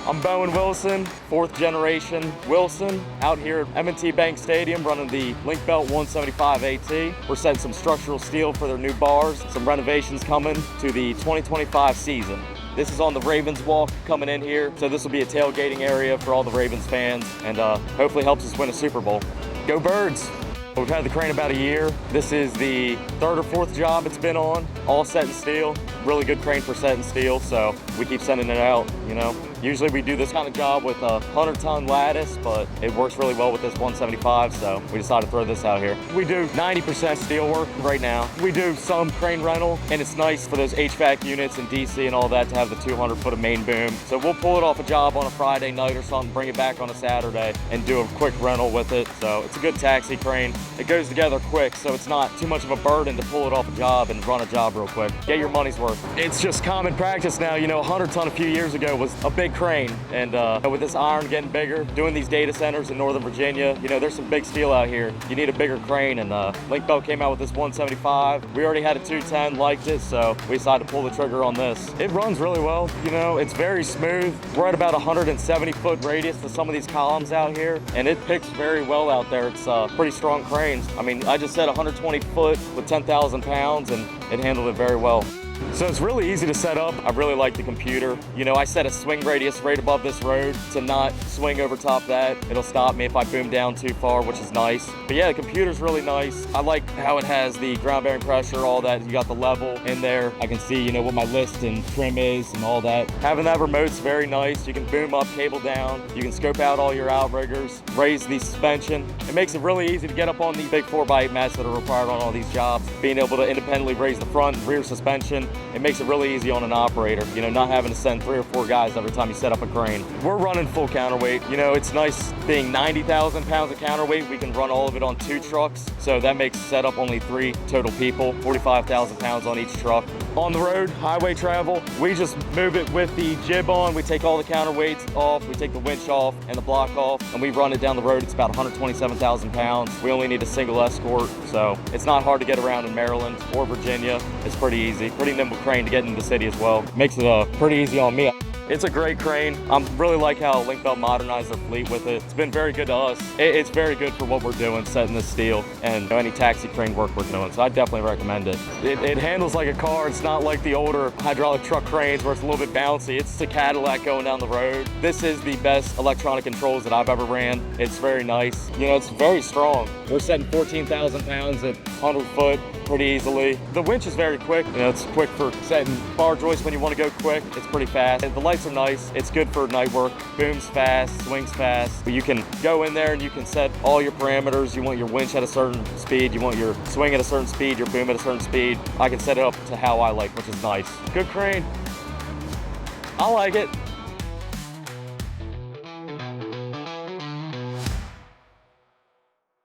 I'm Bowen Willson, 4th generation Willson, out here at M&T Bank Stadium running the Link Belt 175 AT. We're setting some structural steel for their new bars, some renovations coming to the 2025 season. This is on the Ravens Walk coming in here, so this will be a tailgating area for all the Ravens fans and hopefully helps us win a Super Bowl. Go Birds! We've had the crane about a year. This is the 3rd or 4th job it's been on, all set in steel. Really good crane for set in steel, so we keep sending it out, you know. Usually we do this kind of job with a 100-ton lattice, but it works really well with this 175, so we decided to throw this out here. We do 90% steel work right now. We do some crane rental, and it's nice for those HVAC units in DC and all that to have the 200-foot of main boom. So we'll pull it off a job on a Friday night or something, bring it back on a Saturday, and do a quick rental with it. So it's a good taxi crane. It goes together quick, so it's not too much of a burden to pull it off a job and run a job real quick. Get your money's worth. It's just common practice now. You know, a 100-ton a few years ago was a big crane, and with this iron getting bigger, doing these data centers in Northern Virginia, you know, there's some big steel out here. You need a bigger crane, and Link Belt came out with this 175. We already had a 210, liked it, so we decided to pull the trigger on this. It runs really well, you know, it's very smooth. We're at about 170-foot radius to some of these columns out here, and it picks very well out there. It's pretty strong cranes. I mean, I just said 120 foot with 10,000 pounds, and it handled it very well. So it's really easy to set up. I really like the computer. You know, I set a swing radius right above this road to not swing over top that. It'll stop me if I boom down too far, which is nice. But yeah, the computer's really nice. I like how it has the ground bearing pressure, all that. You got the level in there. I can see, you know, what my list and trim is and all that. Having that remote's very nice. You can boom up, cable down. You can scope out all your outriggers, raise the suspension. It makes it really easy to get up on the big 4x8 mats that are required on all these jobs. Being able to independently raise the front and rear suspension, it makes it really easy on an operator, you know, not having to send 3 or 4 guys every time you set up a crane. We're running full counterweight. You know, it's nice being 90,000 pounds of counterweight. We can run all of it on 2 trucks, so that makes setup only 3 total people, 45,000 pounds on each truck. On the road, highway travel, we just move it with the jib on. We take all the counterweights off, we take the winch off and the block off, and we run it down the road. It's about 127,000 pounds. We only need a single escort, so it's not hard to get around in Maryland or Virginia. It's pretty easy, pretty nimble crane to get into the city as well. Makes it pretty easy on me. It's a great crane. I really like how Link Belt modernized their fleet with it. It's been very good to us. It's very good for what we're doing, setting this steel and any taxi crane work we're doing. So I definitely recommend it. It handles like a car. It's not like the older hydraulic truck cranes where it's a little bit bouncy. It's a Cadillac going down the road. This is the best electronic controls that I've ever ran. It's very nice. You know, it's very strong. We're setting 14,000 pounds at 100 foot pretty easily. The winch is very quick. You know, it's quick for setting bar joists when you want to go quick. It's pretty fast. The lights are nice. It's good for night work. Booms fast, swings fast. But you can go in there and you can set all your parameters. You want your winch at a certain speed. You want your swing at a certain speed, your boom at a certain speed. I can set it up to how I like, which is nice. Good crane. I like it.